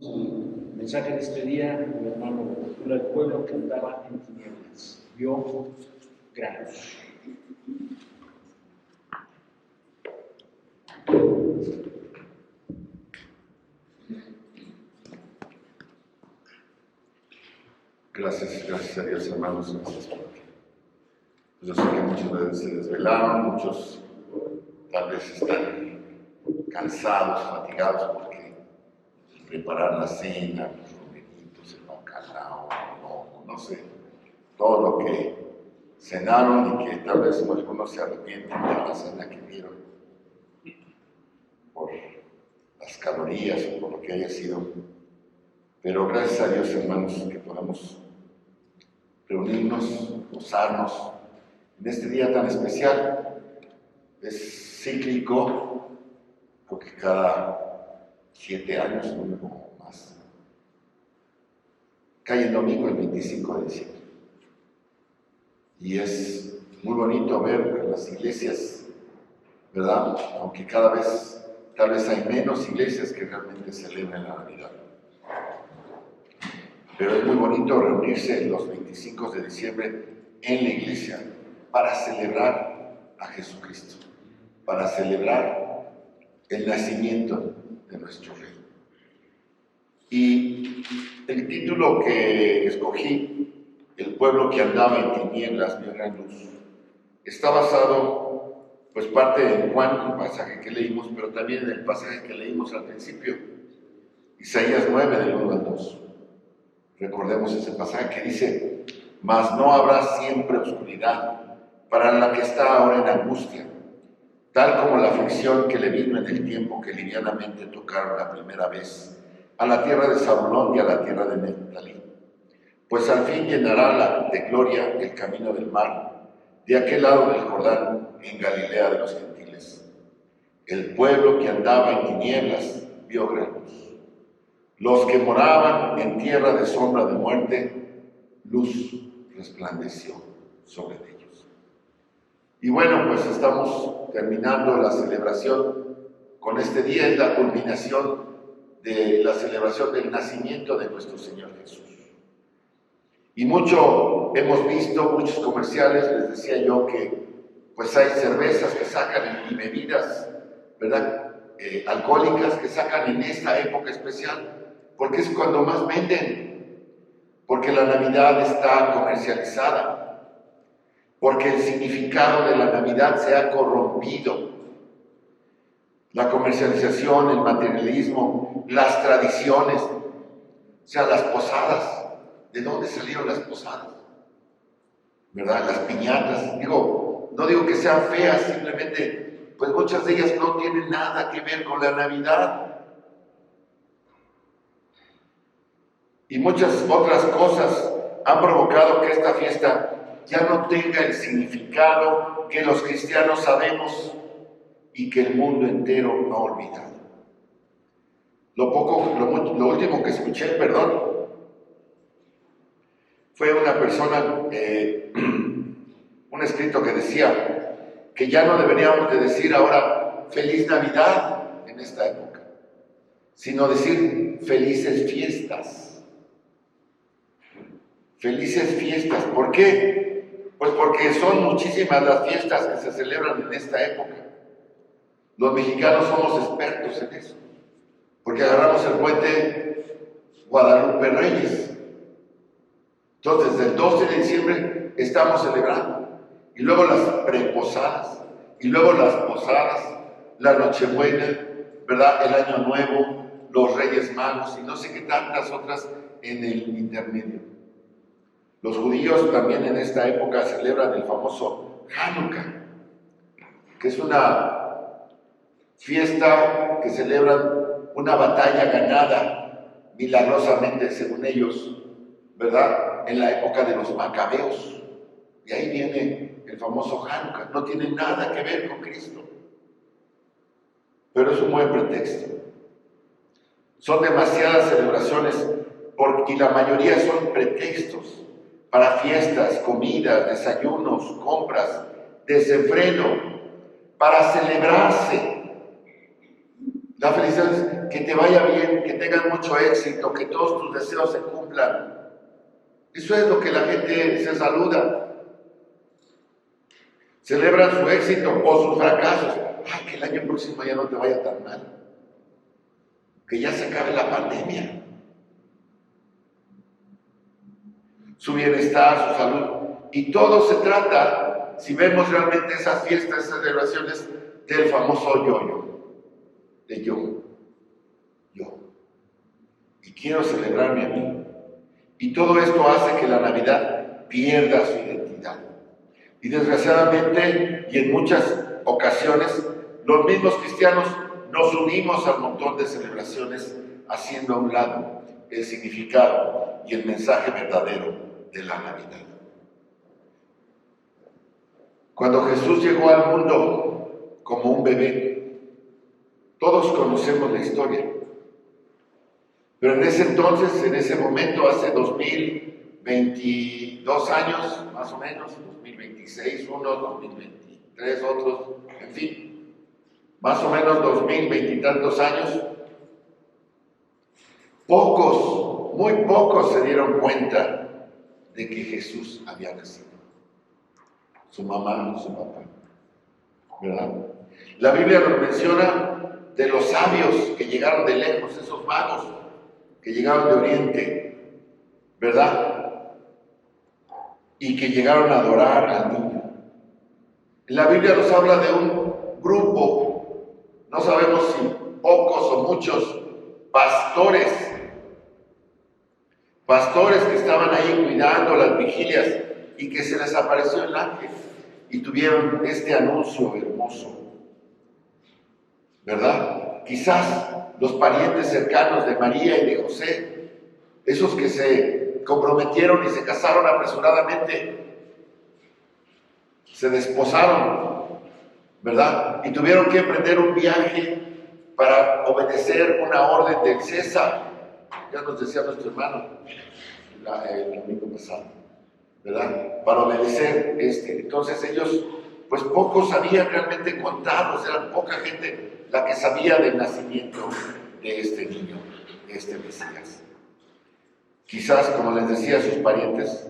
El mensaje de este día, mi hermano, el pueblo que andaba en tinieblas vio gran luz. Gracias a Dios, hermanos. Gracias por yo sé que muchos de ustedes se desvelaron, muchos tal vez están cansados, fatigados porque preparar la cena, los romeritos, el bacalao, no sé, todo lo que cenaron y que tal vez algunos se arrepienten de la cena que dieron por las calorías o por lo que haya sido. Pero gracias a Dios, hermanos, que podamos reunirnos, gozarnos en este día tan especial. Es cíclico, porque cada 7 años, o más, cae el domingo, el 25 de diciembre. Y es muy bonito ver en las iglesias, ¿verdad? Aunque cada vez, tal vez hay menos iglesias que realmente celebran la Navidad. Pero es muy bonito reunirse los 25 de diciembre en la iglesia para celebrar a Jesucristo, para celebrar el nacimiento de nuestro Rey. Y el título que escogí, El pueblo que andaba en tinieblas vio gran luz, está basado, pues parte en Juan, el pasaje que leímos, pero también en el pasaje que leímos al principio, Isaías 9, del 1 al 2. Recordemos ese pasaje que dice: mas no habrá siempre oscuridad para la que está ahora en angustia, tal como la aflicción que le vino en el tiempo que livianamente tocaron la primera vez a la tierra de Zabulón y a la tierra de Neftalí. Pues al fin llenará de gloria el camino del mar, de aquel lado del Jordán, en Galilea de los gentiles. El pueblo que andaba en tinieblas vio gran luz. Los que moraban en tierra de sombra de muerte, luz resplandeció sobre ellos. Y bueno, pues estamos terminando la celebración con este día, es la culminación de la celebración del nacimiento de nuestro Señor Jesús. Y mucho hemos visto, muchos comerciales, les decía yo que pues hay cervezas que sacan y bebidas, ¿verdad? Alcohólicas que sacan en esta época especial, porque es cuando más venden, porque la Navidad está comercializada, porque el significado de la Navidad se ha corrompido. La comercialización, el materialismo, las tradiciones, o sea, las posadas. ¿De dónde salieron las posadas? ¿Verdad? Las piñatas. No digo que sean feas, simplemente, pues muchas de ellas no tienen nada que ver con la Navidad. Y muchas otras cosas han provocado que esta fiesta ya no tenga el significado que los cristianos sabemos y que el mundo entero ha olvidado. Lo último que escuché, fue una persona, un escrito que decía que ya no deberíamos de decir ahora Feliz Navidad en esta época, sino decir felices fiestas. Felices fiestas. ¿Por qué? Pues porque son muchísimas las fiestas que se celebran en esta época. Los mexicanos somos expertos en eso, porque agarramos el puente Guadalupe Reyes. Entonces, desde el 12 de diciembre estamos celebrando. Y luego las preposadas, y luego las posadas, la Nochebuena, ¿verdad? El Año Nuevo, los Reyes Magos, y no sé qué tantas otras en el intermedio. Los judíos también en esta época celebran el famoso Hanukkah, que es una fiesta que celebran una batalla ganada milagrosamente, según ellos, ¿verdad? En la época de los macabeos. Y ahí viene el famoso Hanukkah. No tiene nada que ver con Cristo, pero es un buen pretexto. Son demasiadas celebraciones y la mayoría son pretextos para fiestas, comidas, desayunos, compras, desenfreno, para celebrarse La felicidad es que te vaya bien, que tengas mucho éxito, que todos tus deseos se cumplan. Eso es lo que la gente se saluda. Celebran su éxito o sus fracasos. Ay, que el año próximo ya no te vaya tan mal. Que ya se acabe la pandemia. Su bienestar, su salud. Y todo se trata, si vemos realmente esas fiestas, esas celebraciones, del famoso yo-yo. De yo. Y quiero celebrarme a mí. Y todo esto hace que la Navidad pierda su identidad. Y desgraciadamente, y en muchas ocasiones, los mismos cristianos nos unimos al montón de celebraciones, haciendo a un lado el significado y el mensaje verdadero de la Navidad. Cuando Jesús llegó al mundo como un bebé, todos conocemos la historia. Pero en ese entonces, en ese momento, hace 2022 años, más o menos, 2026, unos, 2023, otros, en fin, más o menos 2020 y tantos años, pocos, muy pocos se dieron cuenta de que Jesús había nacido. Su mamá, su papá, ¿verdad? La Biblia nos menciona de los sabios que llegaron de lejos, esos magos que llegaron de Oriente, ¿verdad? Y que llegaron a adorar al niño. La Biblia nos habla de un grupo, no sabemos si pocos o muchos, pastores que estaban ahí cuidando las vigilias y que se les apareció el ángel y tuvieron este anuncio hermoso, ¿verdad? Quizás los parientes cercanos de María y de José, esos que se comprometieron y se casaron apresuradamente, se desposaron, ¿verdad? Y tuvieron que emprender un viaje para obedecer una orden del César. Ya nos decía nuestro hermano el domingo pasado, ¿verdad? Para obedecer Entonces ellos, pues pocos sabían realmente contarlos, eran poca gente la que sabía del nacimiento de este niño, de este Mesías. Quizás, como les decía a sus parientes,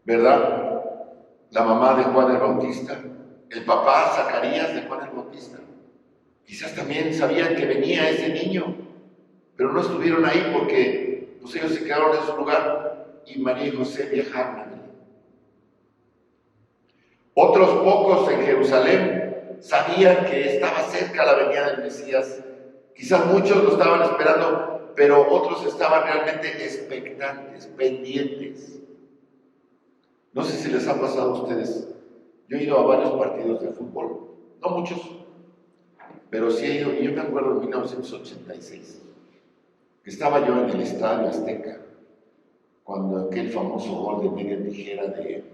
¿verdad? La mamá de Juan el Bautista, el papá Zacarías de Juan el Bautista, quizás también sabían que venía ese niño, pero no estuvieron ahí porque pues, ellos se quedaron en su lugar y María y José viajaron a Belén. Otros pocos en Jerusalén sabían que estaba cerca la venida del Mesías. Quizás muchos lo estaban esperando, pero otros estaban realmente expectantes, pendientes. No sé si les ha pasado a ustedes. Yo he ido a varios partidos de fútbol, no muchos, pero sí he ido. Y yo me acuerdo en 1986, que estaba yo en el Estadio Azteca, cuando aquel famoso gol de media tijera de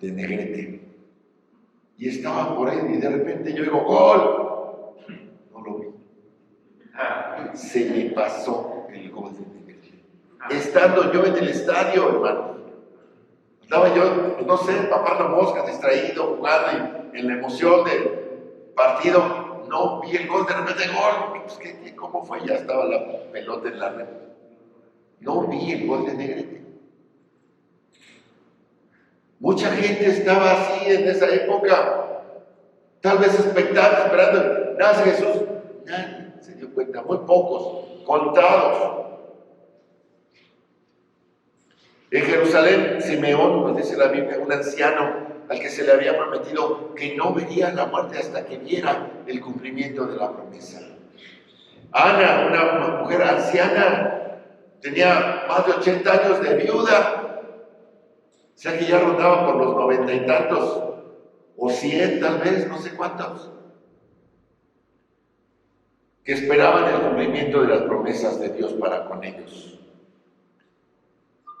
Negrete. Y estaba por ahí y de repente yo digo, ¡gol! No lo vi. Se me pasó el gol de Negrete. Estando yo en el estadio, hermano. Estaba yo, no sé, papando moscas, distraído, jugando y en la emoción del partido, no vi el gol, de repente gol. Pues, ¿cómo fue? Ya estaba la pelota en la red. No vi el gol de Negrete. Mucha gente estaba así en esa época, tal vez expectante, esperando, nace Jesús. Nadie se dio cuenta, muy pocos, contados. En Jerusalén, Simeón, nos dice la Biblia, un anciano al que se le había prometido que no vería la muerte hasta que viera el cumplimiento de la promesa. Ana, una mujer anciana, tenía más de 80 años de viuda. O sea que ya rondaba por los 90 y tantos, o 100 tal vez, no sé cuántos, que esperaban el cumplimiento de las promesas de Dios para con ellos.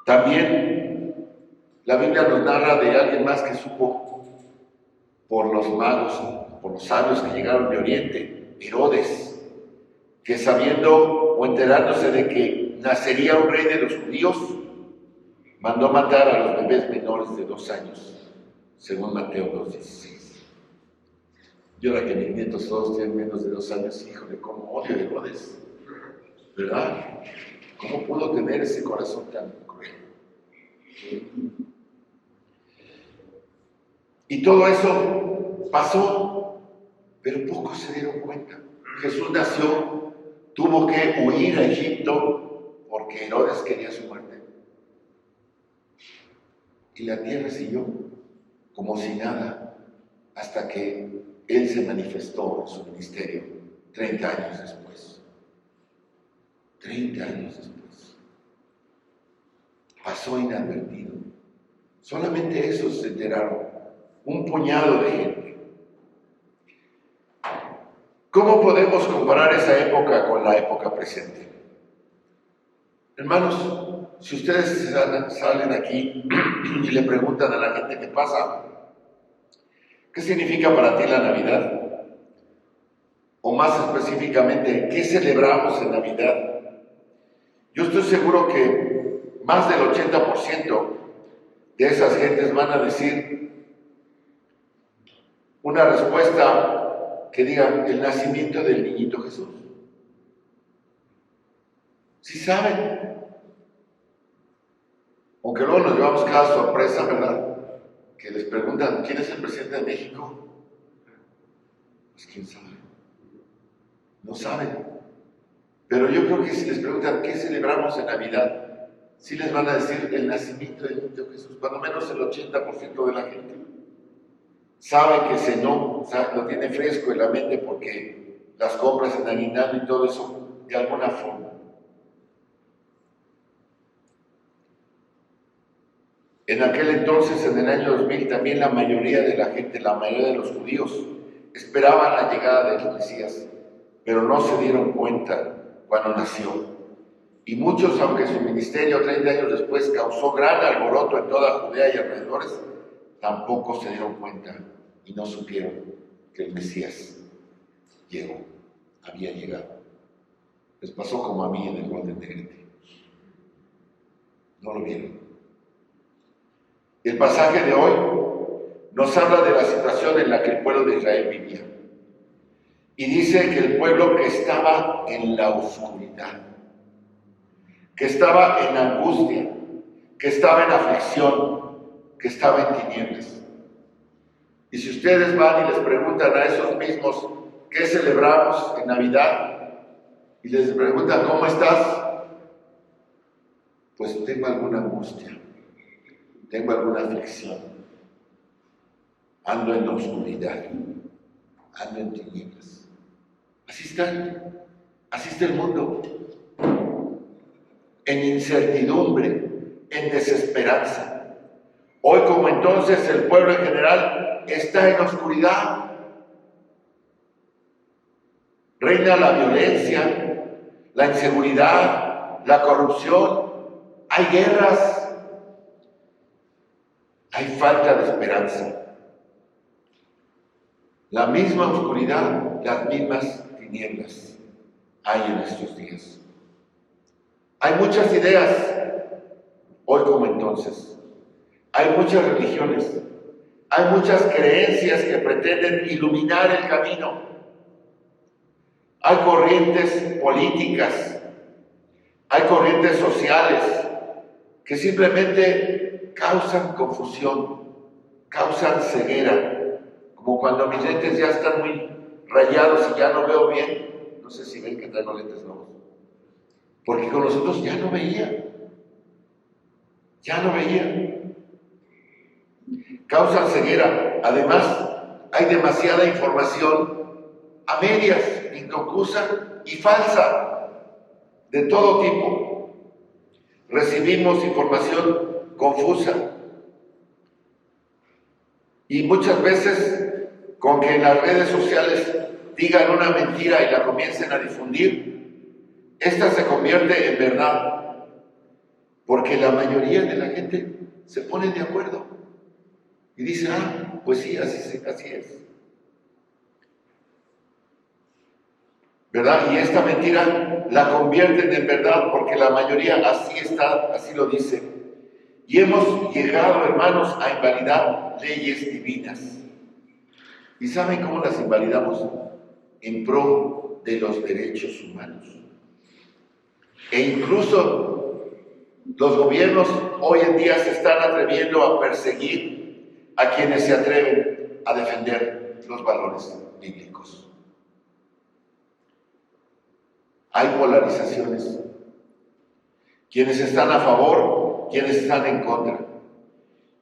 También la Biblia nos narra de alguien más que supo por los magos, por los sabios que llegaron de Oriente, Herodes, que sabiendo o enterándose de que nacería un rey de los judíos, mandó matar a los bebés menores de 2 años, según Mateo 2:16. Y ahora que mis nietos todos tienen menos de 2 años, híjole, cómo odio a Herodes, ¿verdad? ¿Cómo pudo tener ese corazón tan cruel? Y todo eso pasó, pero pocos se dieron cuenta. Jesús nació, tuvo que huir a Egipto porque Herodes quería su muerte. Y la tierra siguió como si nada, hasta que Él se manifestó en su ministerio 30 años después. 30 años después. Pasó inadvertido. Solamente esos se enteraron. Un puñado de gente. ¿Cómo podemos comparar esa época con la época presente? Hermanos, si ustedes salen aquí y le preguntan a la gente qué pasa, ¿qué significa para ti la Navidad? O más específicamente, ¿qué celebramos en Navidad? Yo estoy seguro que más del 80% de esas gentes van a decir una respuesta que diga el nacimiento del niñito Jesús. ¿Sí saben? Aunque luego nos llevamos cada sorpresa, ¿verdad? Que les preguntan, ¿quién es el presidente de México? Pues quién sabe. No saben. Pero yo creo que si les preguntan, ¿qué celebramos en Navidad? Sí les van a decir el nacimiento del niño Jesús. Cuando menos el 80% de la gente sabe que ese no, lo tiene fresco en la mente porque las compras en aguinaldo y todo eso, de alguna forma. En aquel entonces, en el año 2000, también la mayoría de la gente, la mayoría de los judíos, esperaban la llegada del Mesías, pero no se dieron cuenta cuando nació. Y muchos, aunque su ministerio 30 años después causó gran alboroto en toda Judea y alrededores, tampoco se dieron cuenta y no supieron que el Mesías llegó, había llegado. Les pasó como a mí en el Golden Negrete. No lo vieron. El pasaje de hoy nos habla de la situación en la que el pueblo de Israel vivía. Y dice que el pueblo que estaba en la oscuridad, que estaba en angustia, que estaba en aflicción, que estaba en tinieblas. Y si ustedes van y les preguntan a esos mismos qué celebramos en Navidad, y les preguntan ¿cómo estás? Pues tengo alguna angustia, tengo alguna aflicción, ando en la oscuridad, ando en tinieblas. Así está el mundo, en incertidumbre, en desesperanza. Hoy como entonces el pueblo en general está en oscuridad. Reina la violencia, la inseguridad, la corrupción, hay guerras, hay falta de esperanza. La misma oscuridad, las mismas tinieblas hay en estos días. Hay muchas ideas, hoy como entonces. Hay muchas religiones, hay muchas creencias que pretenden iluminar el camino. Hay corrientes políticas, hay corrientes sociales que simplemente causan confusión, causan ceguera, como cuando mis lentes ya están muy rayados y ya no veo bien. No sé si ven que traigo lentes nuevos. Porque con nosotros ya no veía. Causan ceguera. Además, hay demasiada información a medias, inconclusa y falsa, de todo tipo. Recibimos información confusa. Y muchas veces, con que en las redes sociales digan una mentira y la comiencen a difundir, esta se convierte en verdad, porque la mayoría de la gente se pone de acuerdo y dice, pues sí, así es. ¿Verdad? Y esta mentira la convierten en verdad porque la mayoría así lo dice. Y hemos llegado, hermanos, a invalidar leyes divinas. ¿Y saben cómo las invalidamos? En pro de los derechos humanos. E incluso los gobiernos hoy en día se están atreviendo a perseguir a quienes se atreven a defender los valores bíblicos. Hay polarizaciones. Quienes están a favor, quienes están en contra.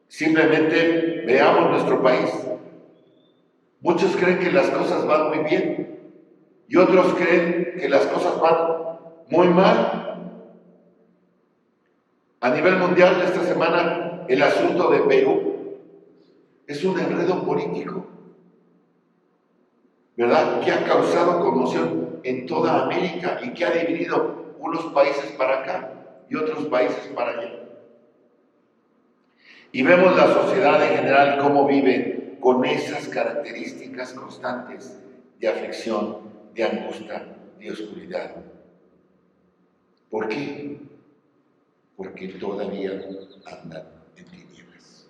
Simplemente veamos nuestro país. Muchos creen que las cosas van muy bien y otros creen que las cosas van muy mal. A nivel mundial, esta semana, el asunto de Perú es un enredo político, ¿verdad? Que ha causado conmoción en toda América y que ha dividido unos países para acá y otros países para allá. Y vemos la sociedad en general cómo vive con esas características constantes de aflicción, de angustia, de oscuridad. ¿Por qué? Porque todavía andan en tinieblas.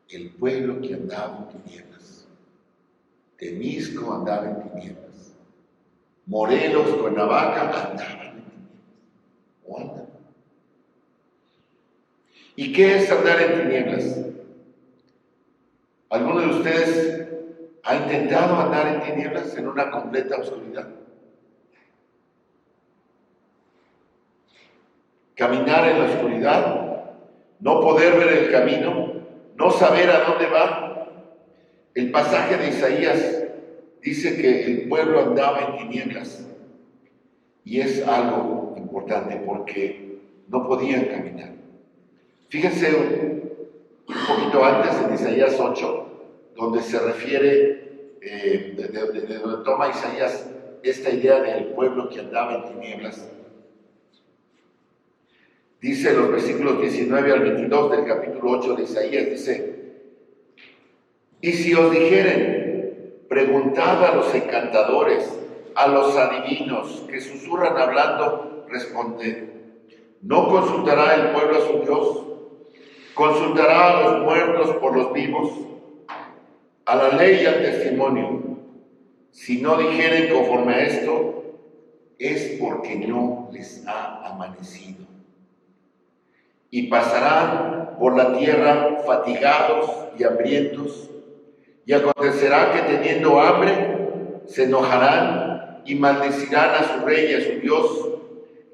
El pueblo que andaba en tinieblas, Temisco andaba en tinieblas, Morelos, Cuernavaca andaban en tinieblas, o andan. ¿Y qué es andar en tinieblas? ¿Alguno de ustedes ha intentado andar en tinieblas, en una completa oscuridad? Caminar en la oscuridad, no poder ver el camino, no saber a dónde va. El pasaje de Isaías dice que el pueblo andaba en tinieblas y es algo importante porque no podían caminar. Fíjense un poquito antes en Isaías 8, donde se refiere, de donde toma Isaías esta idea del pueblo que andaba en tinieblas. Dice en los versículos 19 al 22 del capítulo 8 de Isaías, dice: y si os dijeren, preguntad a los encantadores, a los adivinos que susurran hablando, responded. ¿No consultará el pueblo a su Dios? ¿Consultará a los muertos por los vivos? A la ley y al testimonio. Si no dijeren conforme a esto, es porque no les ha amanecido. Y pasarán por la tierra fatigados y hambrientos, y acontecerá que teniendo hambre se enojarán y maldecirán a su rey y a su Dios,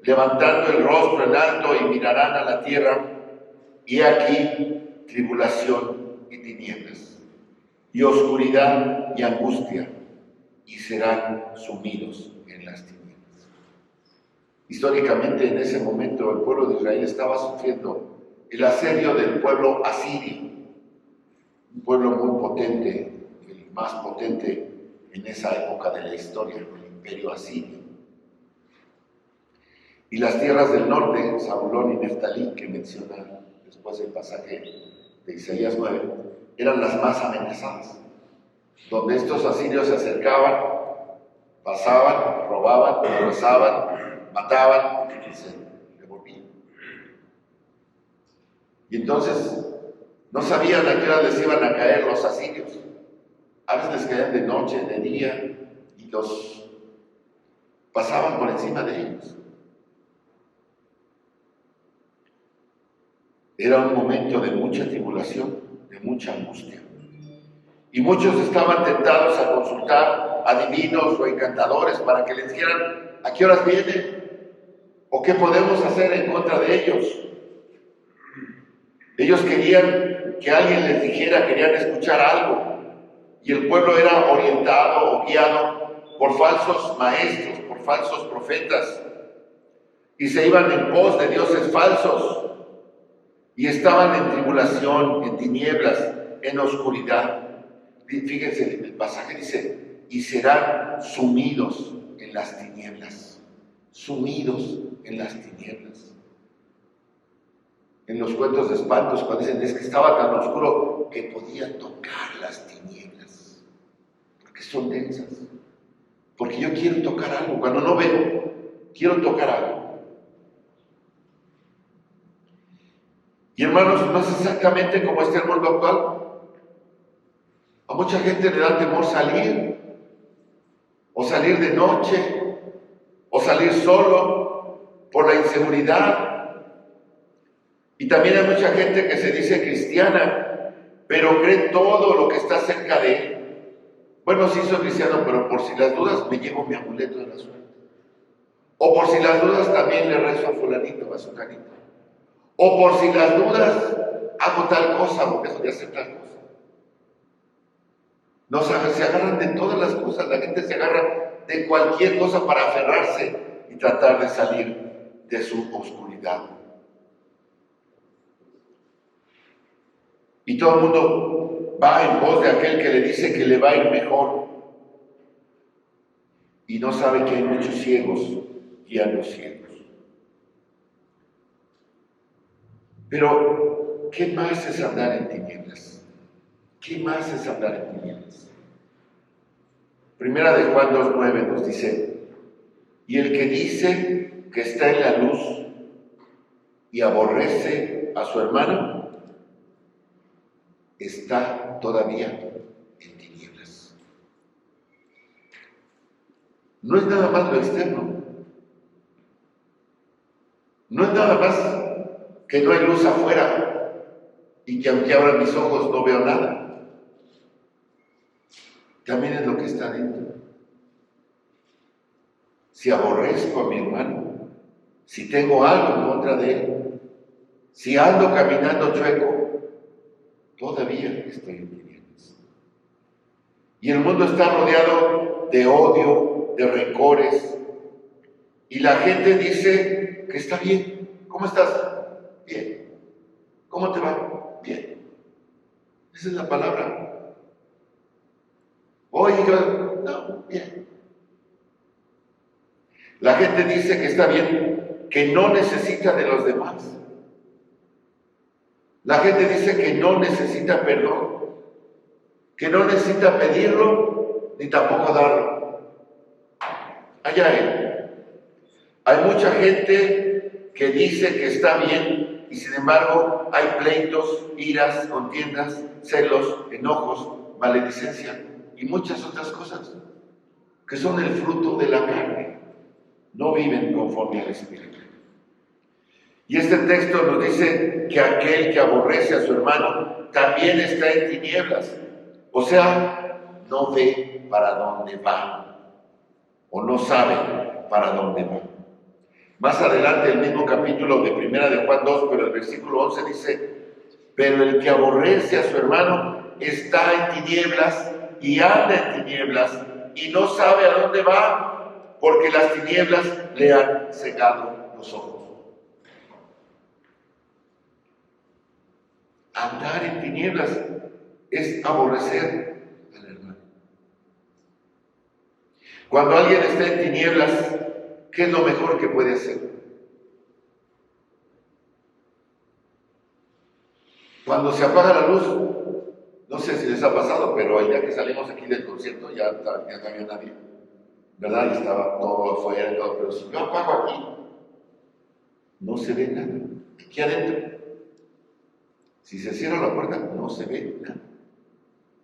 levantando el rostro en alto y mirarán a la tierra, y aquí tribulación y tinieblas, y oscuridad y angustia, y serán sumidos en las tinieblas. Históricamente, en ese momento, el pueblo de Israel estaba sufriendo el asedio del pueblo asirio, un pueblo muy potente, el más potente en esa época de la historia, el imperio asirio. Y las tierras del norte, Zabulón y Neftalí, que menciona después el pasaje de Isaías 9, eran las más amenazadas, donde estos asirios se acercaban, pasaban, robaban, destrozaban, mataban y se devolvían. Y entonces no sabían a qué hora les iban a caer los asirios. A veces les caían de noche, de día, y los pasaban por encima de ellos. Era un momento de mucha tribulación, de mucha angustia. Y muchos estaban tentados a consultar adivinos o encantadores para que les dijeran a qué horas vienen o qué podemos hacer en contra de ellos. Ellos querían que alguien les dijera, querían escuchar algo. Y el pueblo era orientado o guiado por falsos maestros, por falsos profetas. Y se iban en pos de dioses falsos. Y estaban en tribulación, en tinieblas, en oscuridad. Fíjense, el pasaje dice, y serán sumidos en las tinieblas. Sumidos en las tinieblas. En los cuentos de espantos, cuando dicen, es que estaba tan oscuro que podía tocar las tinieblas. Porque son densas. Porque yo quiero tocar algo. Cuando no veo, quiero tocar algo. Y hermanos, no es exactamente como está el mundo actual. A mucha gente le da temor salir, o salir de noche, o salir solo por la inseguridad. Y también hay mucha gente que se dice cristiana, pero cree todo lo que está cerca de él. Bueno, sí soy cristiano, pero por si las dudas me llevo mi amuleto de la suerte. O por si las dudas también le rezo a fulanito, a sutanito. O por si las dudas hago tal cosa o dejo de hacer tal cosa. Se agarran de todas las cosas, la gente se agarra de cualquier cosa para aferrarse y tratar de salir de su oscuridad. Y todo el mundo va en pos de aquel que le dice que le va a ir mejor y no sabe que hay muchos ciegos guiando ciegos. Pero, ¿qué más es andar en tinieblas? ¿Qué más es andar en tinieblas? Primera de Juan 2:9 nos dice: y el que dice que está en la luz y aborrece a su hermano, está todavía en tinieblas. No es nada más lo externo. No es nada más que no hay luz afuera y que aunque abra mis ojos no veo nada. También es lo que está dentro. Si aborrezco a mi hermano, si tengo algo en contra de él, si ando caminando chueco, todavía estoy en tinieblas. Y el mundo está rodeado de odio, de rencores, y la gente dice que está bien. ¿Cómo estás? Bien. ¿Cómo te va? Bien. Esa es la palabra. Oye, no, bien. La gente dice que está bien, que no necesita de los demás. La gente dice que no necesita perdón, que no necesita pedirlo ni tampoco darlo. Allá él. Hay mucha gente que dice que está bien y sin embargo hay pleitos, iras, contiendas, celos, enojos, maledicencia y muchas otras cosas que son el fruto de la carne. No viven conforme al Espíritu. Y este texto nos dice que aquel que aborrece a su hermano también está en tinieblas. O sea, no ve para dónde va o no sabe para dónde va. Más adelante, el mismo capítulo de Primera de Juan 2, pero el versículo 11 dice: pero el que aborrece a su hermano está en tinieblas y anda en tinieblas y no sabe a dónde va, porque las tinieblas le han cegado los ojos. Andar en tinieblas es aborrecer al hermano. Cuando alguien está en tinieblas, ¿qué es lo mejor que puede hacer? Cuando se apaga la luz, no sé si les ha pasado, pero el día que salimos aquí del concierto ya no había nadie, ¿verdad? Y estaba todo afuera y todo, pero si yo apago aquí, no se ve nada. Aquí adentro, si se cierra la puerta, no se ve nada.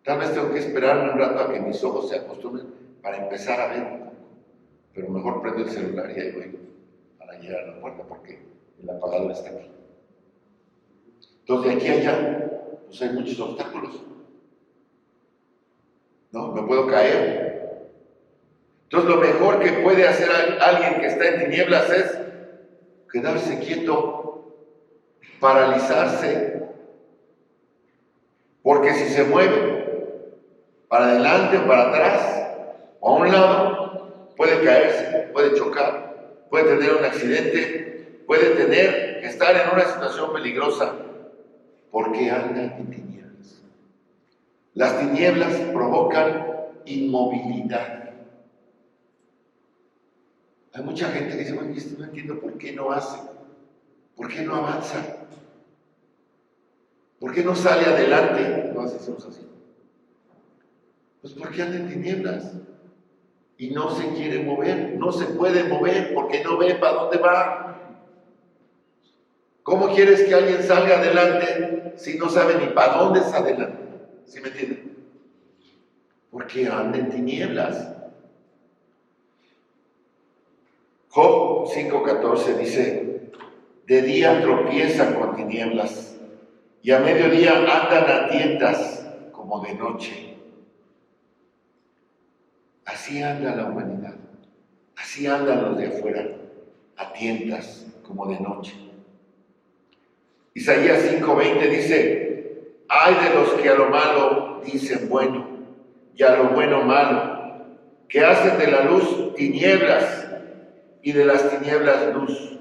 Tal vez tengo que esperar un rato a que mis ojos se acostumbren para empezar a ver un poco. Pero mejor prendo el celular y ahí voy para llegar a la puerta porque el apagador está aquí. Entonces, de aquí a allá, pues hay muchos obstáculos. ¿No? Me puedo caer. Entonces, lo mejor que puede hacer alguien que está en tinieblas es quedarse quieto, paralizarse. Porque si se mueve para adelante o para atrás o a un lado, puede caerse, puede chocar, puede tener un accidente, puede tener que estar en una situación peligrosa porque anda en tinieblas. Las tinieblas provocan inmovilidad. Hay mucha gente que dice: bueno, no entiendo por qué no hace, por qué no avanza, por qué no sale adelante. No hacemos así. Pues porque anda en tinieblas y no se quiere mover, no se puede mover porque no ve para dónde va. ¿Cómo quieres que alguien salga adelante si no sabe ni para dónde es adelante? ¿Sí me entienden? porque anda en tinieblas. Job 5:14 dice, de día tropiezan con tinieblas y a mediodía andan a tientas como de noche. Así anda la humanidad, así andan los de afuera, a tientas como de noche. Isaías 5:20 dice, ay de los que a lo malo dicen bueno y a lo bueno malo, que hacen de la luz tinieblas y de las tinieblas luz,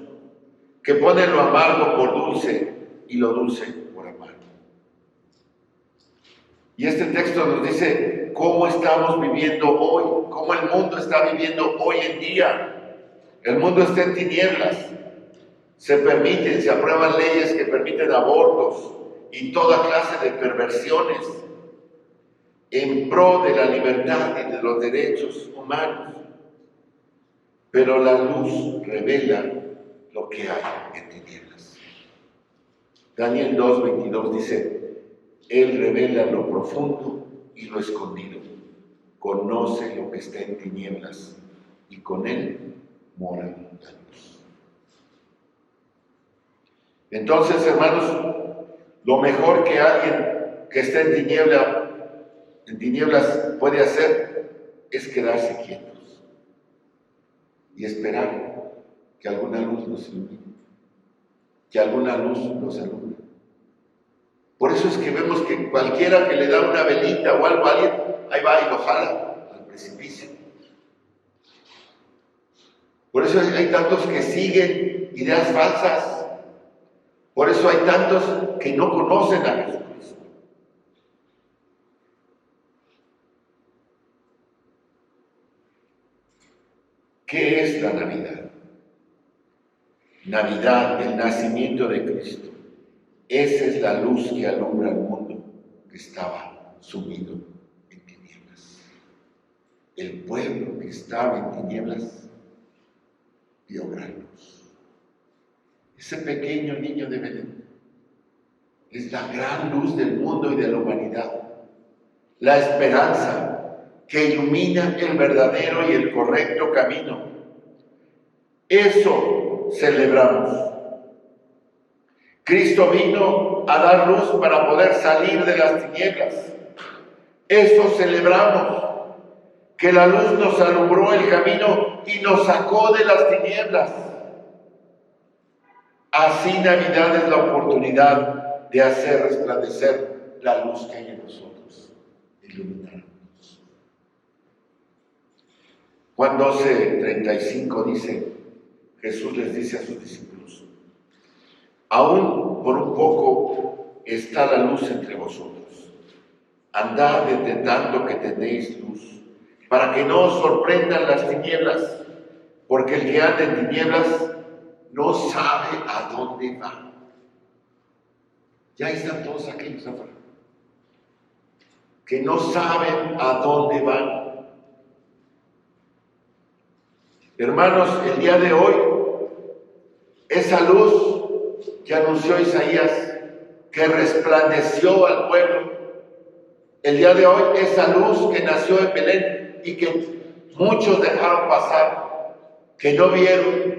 que ponen lo amargo por dulce y lo dulce por amargo. Y este texto nos dice cómo estamos viviendo hoy, cómo el mundo está viviendo hoy en día. El mundo está en tinieblas. Se permiten, se aprueban leyes que permiten abortos y toda clase de perversiones en pro de la libertad y de los derechos humanos. Pero la luz revela lo que hay en tinieblas. Daniel 2:22 dice, Él revela lo profundo y lo escondido, conoce lo que está en tinieblas y con Él mora la luz. Entonces, hermanos, lo mejor que alguien que está en tinieblas puede hacer es quedarse quietos y esperar que alguna luz nos ilumine, que alguna luz nos alumbre. Por eso es que vemos que cualquiera que le da una velita o algo a alguien, ahí va y lo jala al precipicio. Por eso hay tantos que siguen ideas falsas. Por eso hay tantos que no conocen a Jesucristo. ¿Qué es la Navidad? Navidad, el nacimiento de Cristo. Esa es la luz que alumbra al mundo que estaba sumido en tinieblas. El pueblo que estaba en tinieblas vio gran luz. Ese pequeño niño de Belén es la gran luz del mundo y de la humanidad. La esperanza que ilumina el verdadero y el correcto camino. Eso celebramos. Cristo vino a dar luz para poder salir de las tinieblas. Eso celebramos. Que la luz nos alumbró el camino y nos sacó de las tinieblas. Así Navidad es la oportunidad de hacer resplandecer la luz que hay en nosotros, iluminarnos. Juan 12:35 dice, Jesús les dice a sus discípulos, aún por un poco está la luz entre vosotros. Andad de tanto que tenéis luz, para que no os sorprendan las tinieblas, porque el que anda en tinieblas no sabe a dónde va. Ya están todos aquellos afuera que no saben a dónde van. Hermanos, el día de hoy, esa luz que anunció Isaías, que resplandeció al pueblo, el día de hoy, esa luz que nació en Belén y que muchos dejaron pasar, que no vieron,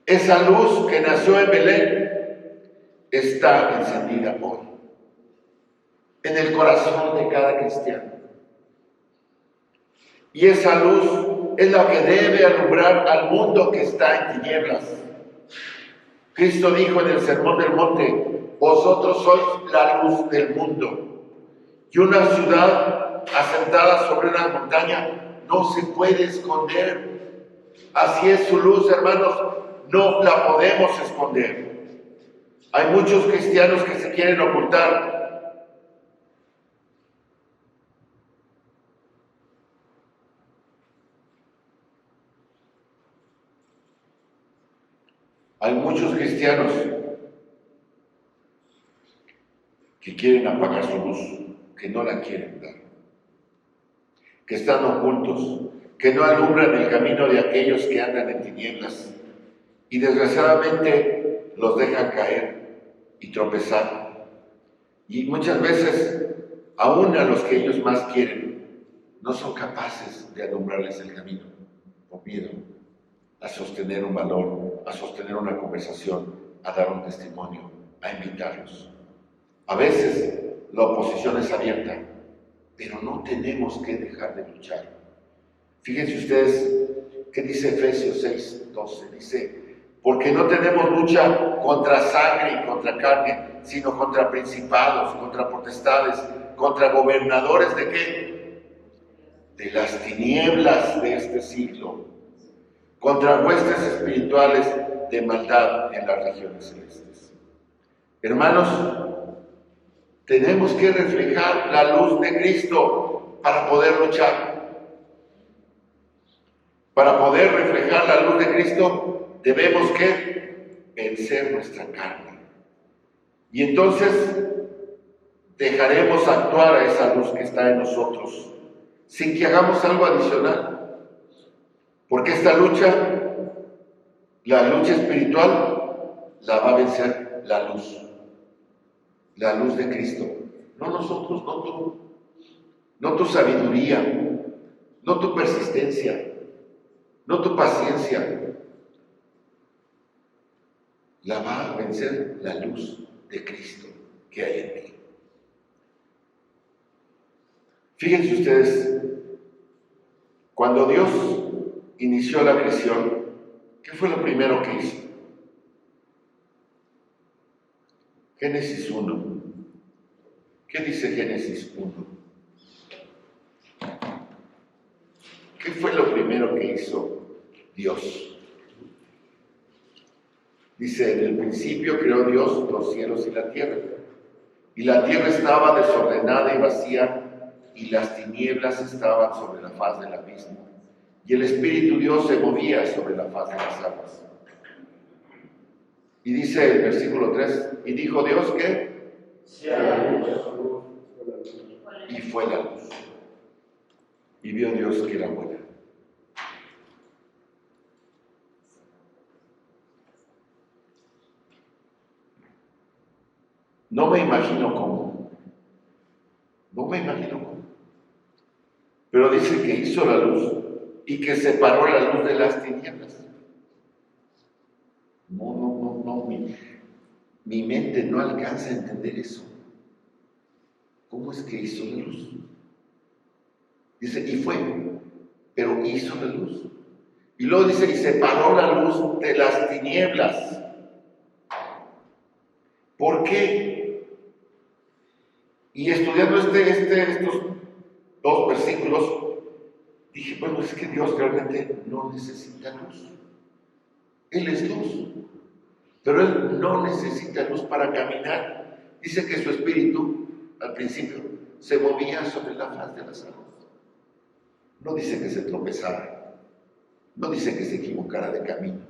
esa luz que nació en Belén está encendida hoy en el corazón de cada cristiano. Y esa luz es la que debe alumbrar al mundo que está en tinieblas. Cristo dijo en el Sermón del Monte, vosotros sois la luz del mundo. Y una ciudad asentada sobre una montaña no se puede esconder. Así es su luz, hermanos. No la podemos esconder. Hay muchos cristianos que se quieren ocultar. Hay muchos cristianos que quieren apagar su luz, que no la quieren dar, que están ocultos, que no alumbran el camino de aquellos que andan en tinieblas. Y desgraciadamente los dejan caer y tropezar. Y muchas veces aún a los que ellos más quieren, no son capaces de alumbrarles el camino, por miedo a sostener un valor, a sostener una conversación, a dar un testimonio, a invitarlos. A veces la oposición es abierta, pero no tenemos que dejar de luchar. Fíjense ustedes qué dice Efesios 6:12, dice: porque no tenemos lucha contra sangre y contra carne, sino contra principados, contra potestades, contra gobernadores ¿de qué? De las tinieblas de este siglo, contra huestes espirituales de maldad en las regiones celestes. Hermanos, tenemos que reflejar la luz de Cristo para poder luchar. Para poder reflejar la luz de Cristo, debemos que vencer nuestra carne. Y entonces dejaremos actuar a esa luz que está en nosotros, sin que hagamos algo adicional. Porque esta lucha, la lucha espiritual, la va a vencer la luz de Cristo. No nosotros, no tú, no tu sabiduría, no tu persistencia, no tu paciencia. La va a vencer la luz de Cristo que hay en ti. Fíjense ustedes, cuando Dios inició la creación, ¿qué fue lo primero que hizo? Génesis 1. ¿Qué dice Génesis 1? ¿Qué fue lo primero que hizo Dios? Dice: en el principio creó Dios los cielos y la tierra. Y la tierra estaba desordenada y vacía, y las tinieblas estaban sobre la faz del abismo. Y el Espíritu Dios se movía sobre la faz de las aguas. Y dice el versículo 3, y dijo Dios que sea luz. Y fue la luz. Y vio Dios que era buena. No me imagino cómo. Pero dice que hizo la luz y que separó la luz de las tinieblas. No, mi mente no alcanza a entender eso. ¿Cómo es que hizo la luz? Dice, y fue, pero hizo la luz. Y luego dice, y separó la luz de las tinieblas. ¿Por qué? Y estudiando estos dos versículos, dije, bueno, es que Dios realmente no necesita luz. Él es luz, pero Él no necesita luz para caminar. Dice que su espíritu, al principio, se movía sobre la faz de las aguas. No dice que se tropezara, no dice que se equivocara de camino.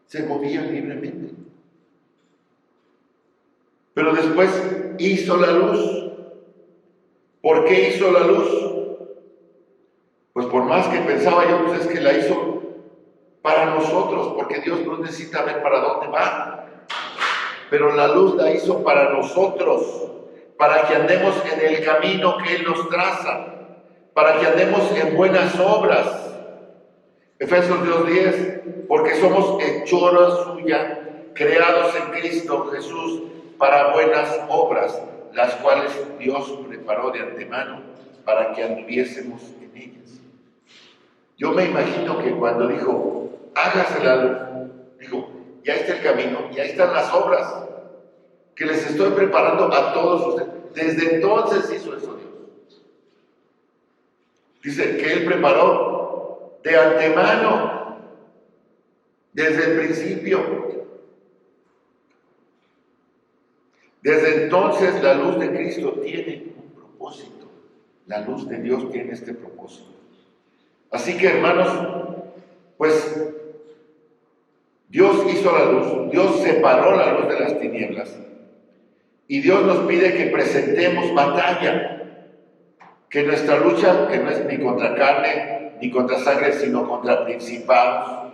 Se movía libremente. Pero después hizo la luz. ¿Por qué hizo la luz? Pues por más que pensaba yo, pues es que la hizo para nosotros, porque Dios no necesita ver para dónde va. Pero la luz la hizo para nosotros, para que andemos en el camino que Él nos traza, para que andemos en buenas obras. Efesios 2:10, porque somos hechura suya, creados en Cristo Jesús para buenas obras, las cuales Dios preparó de antemano para que anduviésemos en ellas. Yo me imagino que cuando dijo, hágase la luz, dijo, ya está el camino, ya están las obras que les estoy preparando a todos ustedes. Desde entonces hizo eso Dios. Dice que Él preparó de antemano, desde el principio. Desde entonces la luz de Cristo tiene un propósito. La luz de Dios tiene este propósito. Así que, hermanos, pues Dios hizo la luz, Dios separó la luz de las tinieblas y Dios nos pide que presentemos batalla, que nuestra lucha, que no es ni contra carne ni contra sangre, sino contra principados.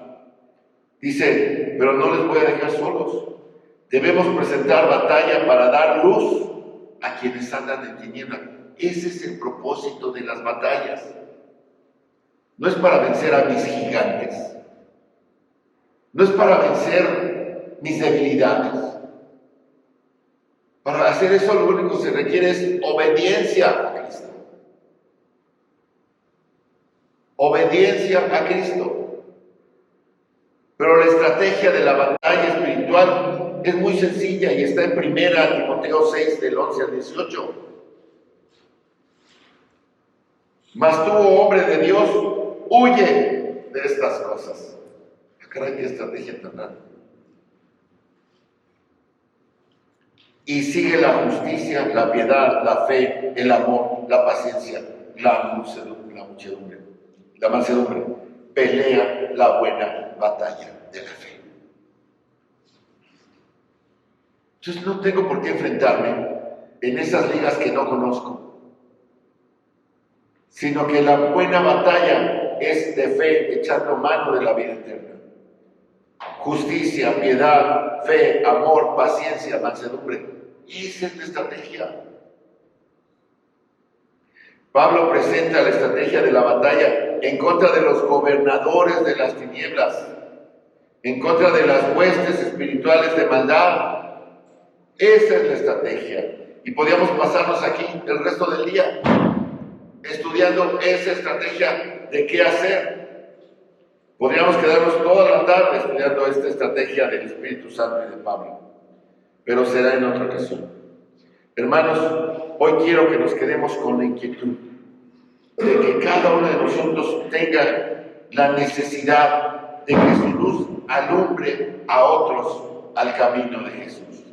Dice, pero no les voy a dejar solos. Debemos presentar batalla para dar luz a quienes andan en tinieblas. Ese es el propósito de las batallas. No es para vencer a mis gigantes. No es para vencer mis debilidades. Para hacer eso lo único que se requiere es obediencia a Cristo. Obediencia a Cristo. Pero la estrategia de la batalla espiritual es muy sencilla y está en 1 Timoteo 6, del 11 al 18. Mas tú, oh hombre de Dios, huye de estas cosas. Caray, qué estrategia tan rara. Y sigue la justicia, la piedad, la fe, el amor, la paciencia, la mansedumbre. Pelea la buena batalla de la fe. Entonces no tengo por qué enfrentarme en esas ligas que no conozco, sino que la buena batalla es de fe, echando mano de la vida eterna. Justicia, piedad, fe, amor, paciencia, mansedumbre. Esa es la estrategia. Pablo presenta la estrategia de la batalla en contra de los gobernadores de las tinieblas, en contra de las huestes espirituales de maldad. Esa es la estrategia. Y podríamos pasarnos aquí el resto del día estudiando esa estrategia de qué hacer. Podríamos quedarnos toda la tarde estudiando esta estrategia del Espíritu Santo y de Pablo, pero será en otra ocasión. Hermanos, hoy quiero que nos quedemos con la inquietud de que cada uno de nosotros tenga la necesidad de que su luz alumbre a otros al camino de Jesús,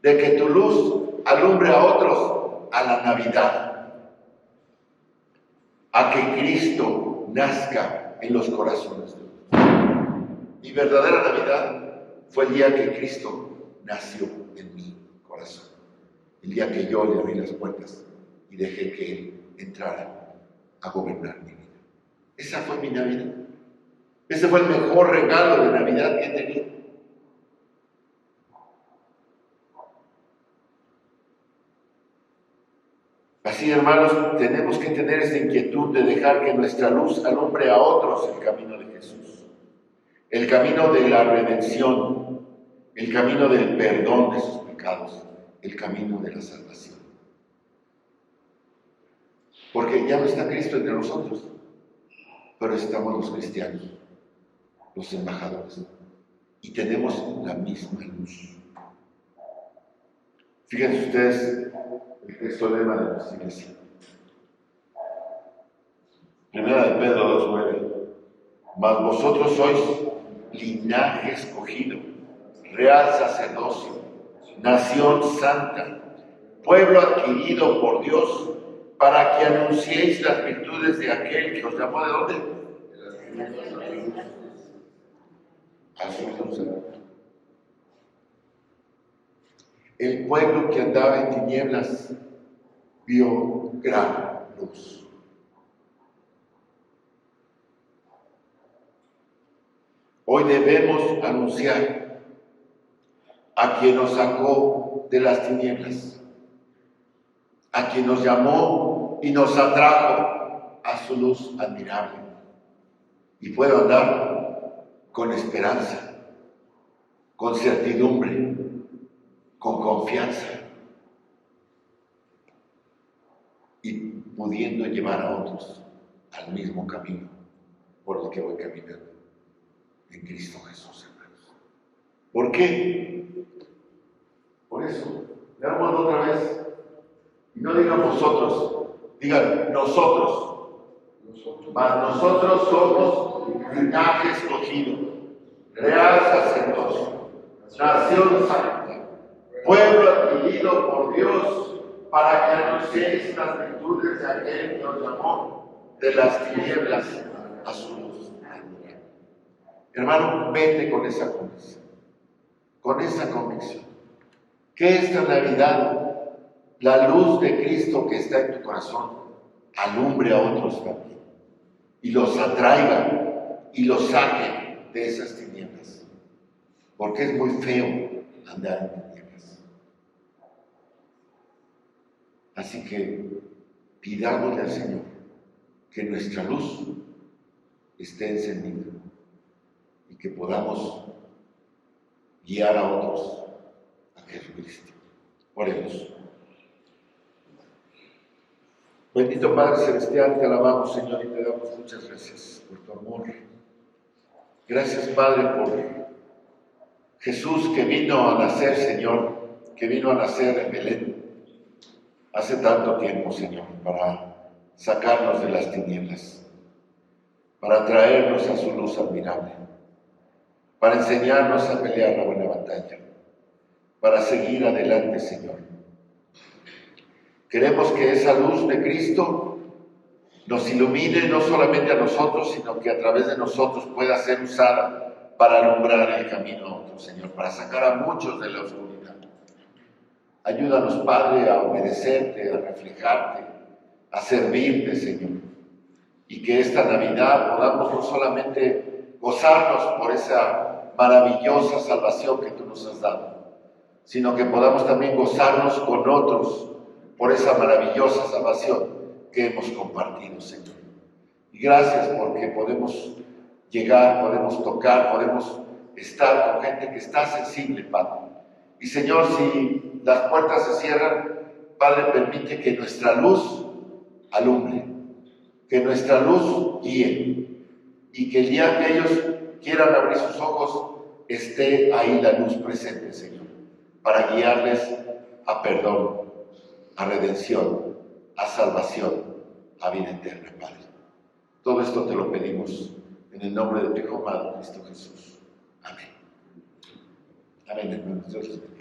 de que tu luz alumbre a otros a la Navidad, a que Cristo nazca en los corazones de todos. Mi verdadera Navidad fue el día que Cristo nació en mi corazón, el día que yo le abrí las puertas y dejé que Él entrara a gobernar mi vida. Esa fue mi Navidad. Ese fue el mejor regalo de Navidad que he tenido. Así, hermanos, tenemos que tener esa inquietud de dejar que nuestra luz alumbre a otros el camino de Jesús, el camino de la redención, el camino del perdón de sus pecados, el camino de la salvación. Porque ya no está Cristo entre nosotros, pero estamos los cristianos, los embajadores, y tenemos la misma luz. Fíjense ustedes el texto lema de nuestra iglesia. Primera de Pedro 2:9. Mas vosotros sois linaje escogido, real sacerdocio, nación santa, pueblo adquirido por Dios, para que anunciéis las virtudes de aquel que os llamó. ¿De dónde? A su luz. El pueblo que andaba en tinieblas vio gran luz. Hoy debemos anunciar a quien nos sacó de las tinieblas, a quien nos llamó y nos atrajo a su luz admirable. Y puedo andar con esperanza, con certidumbre, con confianza y pudiendo llevar a otros al mismo camino por el que voy caminando en Cristo Jesús, hermanos. ¿Por qué? Por eso, leámoslo otra vez y no digan vosotros, digan nosotros. Mas nosotros somos linaje escogido, real sacerdocio, nación santa, pueblo adquirido por Dios, para que anunciéis las virtudes de aquel que os llamó de las tinieblas a su luz. Hermano, vete con esa convicción, que esta Navidad, la luz de Cristo que está en tu corazón, alumbre a otros también, y los atraiga y los saque de esas tinieblas, porque es muy feo andar en tinieblas. Así que pidámosle al Señor que nuestra luz esté encendida y que podamos guiar a otros a Jesucristo. Oremos. Bendito Padre Celestial, te alabamos, Señor, y te damos muchas gracias por tu amor. Gracias, Padre, por Jesús que vino a nacer, Señor, que vino a nacer en Belén hace tanto tiempo, Señor, para sacarnos de las tinieblas, para traernos a su luz admirable, para enseñarnos a pelear la buena batalla, para seguir adelante, Señor. Queremos que esa luz de Cristo nos ilumine no solamente a nosotros, sino que a través de nosotros pueda ser usada para alumbrar el camino a otros, Señor, para sacar a muchos de la oscuridad. Ayúdanos, Padre, a obedecerte, a reflejarte, a servirte, Señor. Y que esta Navidad podamos no solamente gozarnos por esa maravillosa salvación que tú nos has dado, sino que podamos también gozarnos con otros por esa maravillosa salvación que hemos compartido, Señor. Y gracias porque podemos llegar, podemos tocar, podemos estar con gente que está sensible, Padre. Y Señor, si las puertas se cierran, Padre, permite que nuestra luz alumbre, que nuestra luz guíe, y que el día que ellos quieran abrir sus ojos, esté ahí la luz presente, Señor, para guiarles a perdón, a redención, a salvación, a vida eterna, Padre. Todo esto te lo pedimos en el nombre de tu Hijo amado, Cristo Jesús. Amén. Amén, hermanos. Dios los bendiga.